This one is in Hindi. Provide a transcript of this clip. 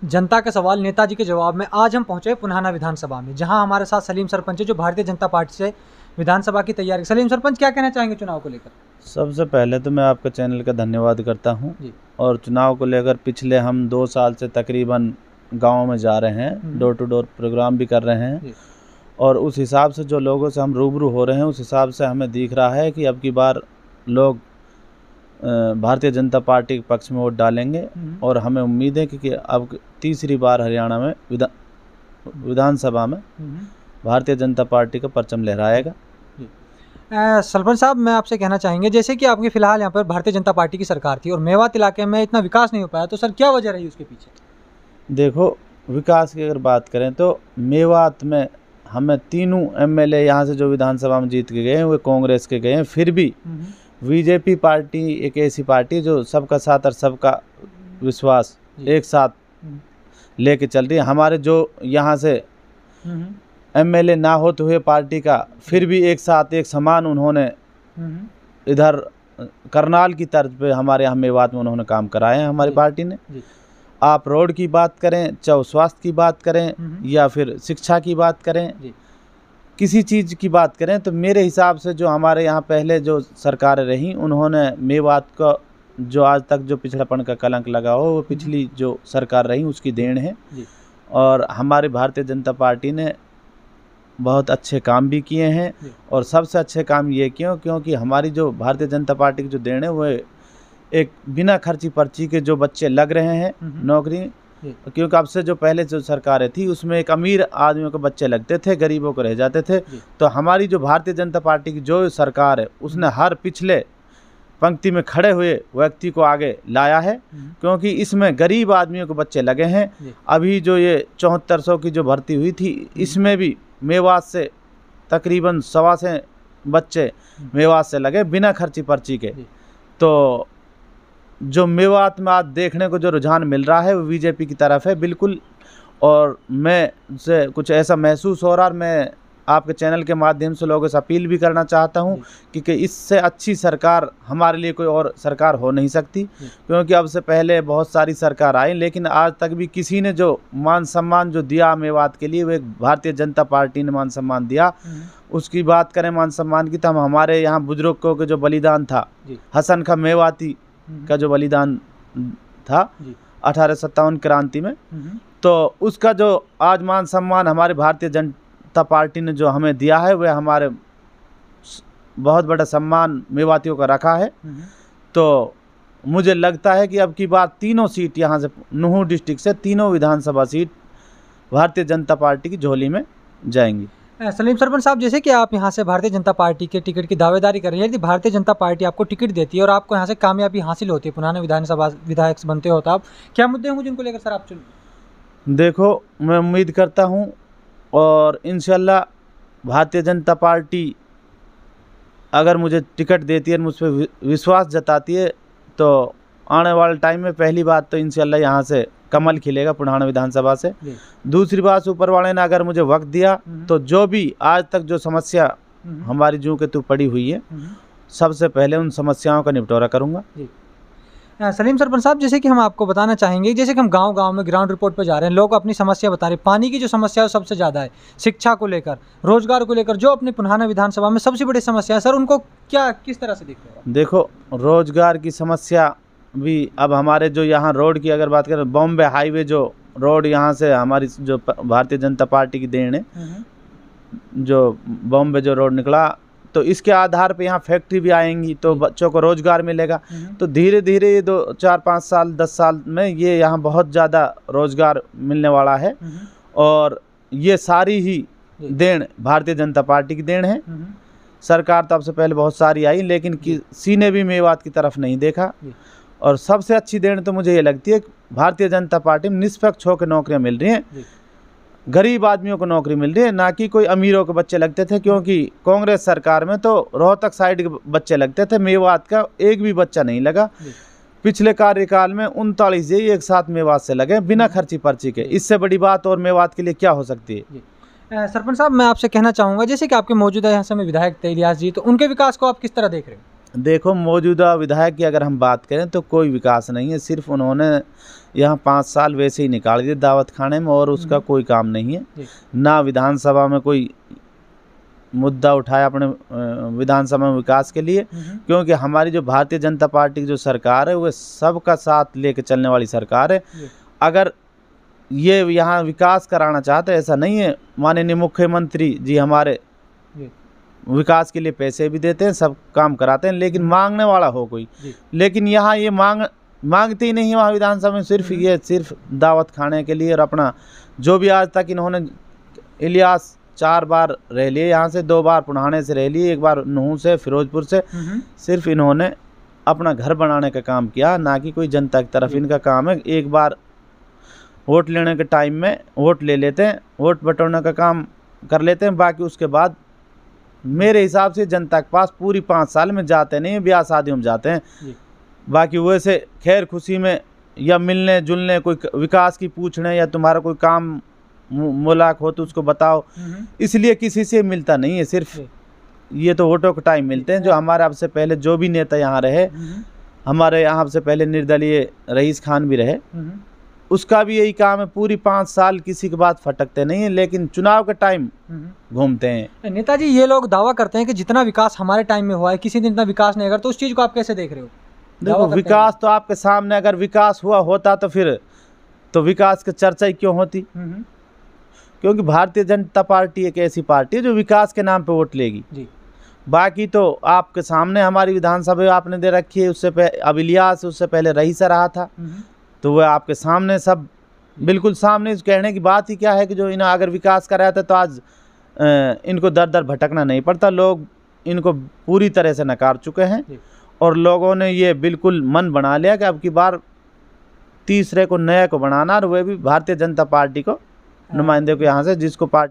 जनता का सवाल नेताजी के जवाब में आज हम पहुंचे पुन्हाना विधानसभा में, जहां हमारे साथ सलीम सरपंच है जो भारतीय जनता पार्टी से विधानसभा की तैयारी। सलीम सरपंच, क्या कहना चाहेंगे चुनाव को लेकर? सबसे पहले तो मैं आपके चैनल का धन्यवाद करता हूं। और चुनाव को लेकर पिछले हम 2 साल से तकरीबन गाँव में जा रहे हैं, डोर टू डोर प्रोग्राम भी कर रहे हैं, और उस हिसाब से जो लोगों से हम रूबरू हो रहे हैं उस हिसाब से हमें दिख रहा है कि अब की बार लोग भारतीय जनता पार्टी के पक्ष में वोट डालेंगे। और हमें उम्मीद है कि अब तीसरी बार हरियाणा में विधानसभा में भारतीय जनता पार्टी का परचम लहराएगा। सरपंच साहब, मैं आपसे कहना चाहेंगे, जैसे कि आपकी फिलहाल यहाँ पर भारतीय जनता पार्टी की सरकार थी और मेवात इलाके में इतना विकास नहीं हो पाया, तो सर क्या वजह रही उसके पीछे? देखो, विकास की अगर बात करें तो मेवात में हमें तीनों एमएलए यहाँ से जो विधानसभा में जीत के गए हैं वो कांग्रेस के गए हैं। फिर भी बीजेपी पार्टी एक ऐसी पार्टी जो सबका साथ और सबका विश्वास एक साथ लेके चल रही है। हमारे जो यहाँ से एमएलए ना होते हुए पार्टी का फिर भी एक साथ एक समान उन्होंने इधर करनाल की तर्ज पे हमारे यहाँ मेवात में उन्होंने काम कराए हैं हमारी पार्टी ने। आप रोड की बात करें, चाहे स्वास्थ्य की बात करें या फिर शिक्षा की बात करें, किसी चीज़ की बात करें, तो मेरे हिसाब से जो हमारे यहाँ पहले जो सरकारें रहीं उन्होंने मेवात का जो आज तक जो पिछड़ापन का कलंक लगा हो वो पिछली जो सरकार रही उसकी देन है। और हमारी भारतीय जनता पार्टी ने बहुत अच्छे काम भी किए हैं, और सबसे अच्छे काम ये क्यों, क्योंकि हमारी जो भारतीय जनता पार्टी की जो देन है वो एक बिना खर्ची पर्ची के जो बच्चे लग रहे हैं नौकरी, क्योंकि अब से जो पहले जो सरकारें थी उसमें एक अमीर आदमियों के बच्चे लगते थे, गरीबों को रह जाते थे। तो हमारी जो भारतीय जनता पार्टी की जो सरकार है उसने हर पिछले पंक्ति में खड़े हुए व्यक्ति को आगे लाया है, क्योंकि इसमें गरीब आदमियों के बच्चे लगे हैं। अभी जो ये 7400 की जो भर्ती हुई थी इसमें भी मेवात से तकरीबन 125 बच्चे मेवात से लगे बिना खर्ची पर्ची के। तो जो मेवात में आज देखने को जो रुझान मिल रहा है वो बीजेपी की तरफ है बिल्कुल। और मैं से कुछ ऐसा महसूस हो रहा है, मैं आपके चैनल के माध्यम से लोगों से अपील भी करना चाहता हूं कि इससे अच्छी सरकार हमारे लिए कोई और सरकार हो नहीं सकती, क्योंकि अब से पहले बहुत सारी सरकार आई लेकिन आज तक भी किसी ने जो मान सम्मान जो दिया मेवात के लिए वो एक भारतीय जनता पार्टी ने मान सम्मान दिया। उसकी बात करें मान सम्मान की, तो हम हमारे यहाँ बुजुर्गों के जो बलिदान था, हसन खां मेवाती का जो बलिदान था 1857 क्रांति में, तो उसका जो आज मान सम्मान हमारे भारतीय जनता पार्टी ने जो हमें दिया है वह हमारे बहुत बड़ा सम्मान मेवातियों का रखा है। तो मुझे लगता है कि अब की बार तीनों सीट यहाँ से नुहू डिस्ट्रिक्ट से तीनों विधानसभा सीट भारतीय जनता पार्टी की झोली में जाएंगी। सलीम सरपंच साहब, जैसे कि आप यहाँ से भारतीय जनता पार्टी के टिकट की दावेदारी कर रहे हैं, यदि भारतीय जनता पार्टी आपको टिकट देती है और आपको यहाँ से कामयाबी हासिल होती है, पुराना विधानसभा विधायक बनते हो, तो आप क्या मुद्दे होंगे जिनको लेकर सर आप चुन? देखो, मैं उम्मीद करता हूँ और इंशाल्लाह भारतीय जनता पार्टी अगर मुझे टिकट देती है, मुझ पर विश्वास जताती है, तो आने वाले टाइम में पहली बात तो इंशाल्लाह यहाँ से कमल खिलेगा पुराना विधानसभा से। दूसरी बात, ऊपर वाले ने अगर मुझे वक्त दिया तो जो भी आज तक जो समस्या हमारी जूं के तू पड़ी हुई है सबसे पहले उन समस्याओं का निपटारा करूंगा। सलीम सरपंच साहब, जैसे कि हम आपको बताना चाहेंगे, जैसे कि हम गांव-गांव में ग्राउंड रिपोर्ट पर जा रहे हैं, लोग अपनी समस्या बता रहे हैं। पानी की जो समस्या है सबसे ज़्यादा है, शिक्षा को लेकर, रोजगार को लेकर, जो अपने पुराना विधानसभा में सबसे बड़ी समस्या है, सर उनको क्या किस तरह से देखते हैं? देखो, रोजगार की समस्या भी अब हमारे जो यहाँ रोड की अगर बात करें, बॉम्बे हाईवे जो रोड यहाँ से हमारी जो भारतीय जनता पार्टी की देन है, जो बॉम्बे जो रोड निकला, तो इसके आधार पे यहाँ फैक्ट्री भी आएंगी तो बच्चों को रोजगार मिलेगा। तो धीरे धीरे ये 2, 4, 5 साल 10 साल में ये यहाँ बहुत ज़्यादा रोजगार मिलने वाला है। और ये सारी ही देन भारतीय जनता पार्टी की देन है। सरकार तो अब से पहले बहुत सारी आई लेकिन किसी ने भी मेवात की तरफ नहीं देखा। और सबसे अच्छी देन तो मुझे ये लगती है भारतीय जनता पार्टी में निष्पक्ष होकर नौकरियां मिल रही हैं, गरीब आदमियों को नौकरी मिल रही है, ना कि कोई अमीरों के बच्चे लगते थे। क्योंकि कांग्रेस सरकार में तो रोहतक साइड के बच्चे लगते थे, मेवात का एक भी बच्चा नहीं लगा। पिछले कार्यकाल में 39 जी एक साथ मेवात से लगे बिना खर्ची पर्ची के। इससे बड़ी बात और मेवात के लिए क्या हो सकती है? सरपंच साहब, मैं आपसे कहना चाहूँगा, जैसे कि आपके मौजूदा यहाँ समय विधायक थे इलियास जी, तो उनके विकास को आप किस तरह देख रहे हैं? देखो, मौजूदा विधायक की अगर हम बात करें तो कोई विकास नहीं है। सिर्फ उन्होंने यहाँ 5 साल वैसे ही निकाल दिए दावत खाने में, और उसका कोई काम नहीं है। ना विधानसभा में कोई मुद्दा उठाया अपने विधानसभा में विकास के लिए, क्योंकि हमारी जो भारतीय जनता पार्टी की जो सरकार है वो सबका साथ लेके चलने वाली सरकार है। अगर ये यहाँ विकास कराना चाहते, ऐसा नहीं है, माननीय मुख्यमंत्री जी हमारे विकास के लिए पैसे भी देते हैं, सब काम कराते हैं, लेकिन मांगने वाला हो कोई। लेकिन यहाँ ये मांगते ही नहीं है वहाँ विधानसभा में, सिर्फ दावत खाने के लिए। और अपना जो भी आज तक इन्होंने, इलियास 4 बार रह लिए यहाँ से, 2 बार पुणाने से रह लिए, 1 बार नूह से, फिरोजपुर से। सिर्फ इन्होंने अपना घर बनाने का काम किया, ना कि कोई जनता की तरफ इनका काम है। एक बार वोट लेने के टाइम में वोट ले लेते हैं, वोट बटोरने का काम कर लेते हैं, बाकी उसके बाद मेरे हिसाब से जनता के पास पूरी 5 साल में जाते नहीं है, ब्याह शादियों में जाते हैं। बाकी वैसे खैर खुशी में या मिलने जुलने, कोई विकास की पूछने, या तुम्हारा कोई काम मुलाक हो तो उसको बताओ, इसलिए किसी से मिलता नहीं है। सिर्फ ये तो वोटों के टाइम मिलते हैं। जो हमारे आपसे पहले जो भी नेता यहाँ रहे, हमारे यहाँ से पहले निर्दलीय रईस खान भी रहे, उसका भी यही काम है, पूरी 5 साल किसी के बाद फटकते नहीं है, लेकिन चुनाव के टाइम घूमते हैं। नेताजी, ये लोग दावा करते हैं कि जितना विकास हमारे टाइम में हुआ है, किसी दिन इतना विकास नहीं, अगर तो उस चीज़ को आप कैसे देख रहे हो? देखो, विकास तो आपके सामने, अगर विकास हुआ होता तो फिर तो विकास की चर्चा ही क्यों होती? क्योंकि भारतीय जनता पार्टी एक ऐसी पार्टी है जो विकास के नाम पे वोट लेगी जी। बाकी तो आपके सामने हमारी विधानसभा आपने दे रखी है, उससे पहले अब इलियास, उससे पहले रईसा रहा था, तो वह आपके सामने सब बिल्कुल सामने। कहने की बात ही क्या है कि जो इन्हें अगर विकास कराया था तो आज इनको दर दर भटकना नहीं पड़ता। लोग इनको पूरी तरह से नकार चुके हैं, और लोगों ने ये बिल्कुल मन बना लिया कि अब की बार तीसरे को नए को बनाना, और वह भी भारतीय जनता पार्टी को नुमाइंदे को यहाँ से, जिसको पार्टी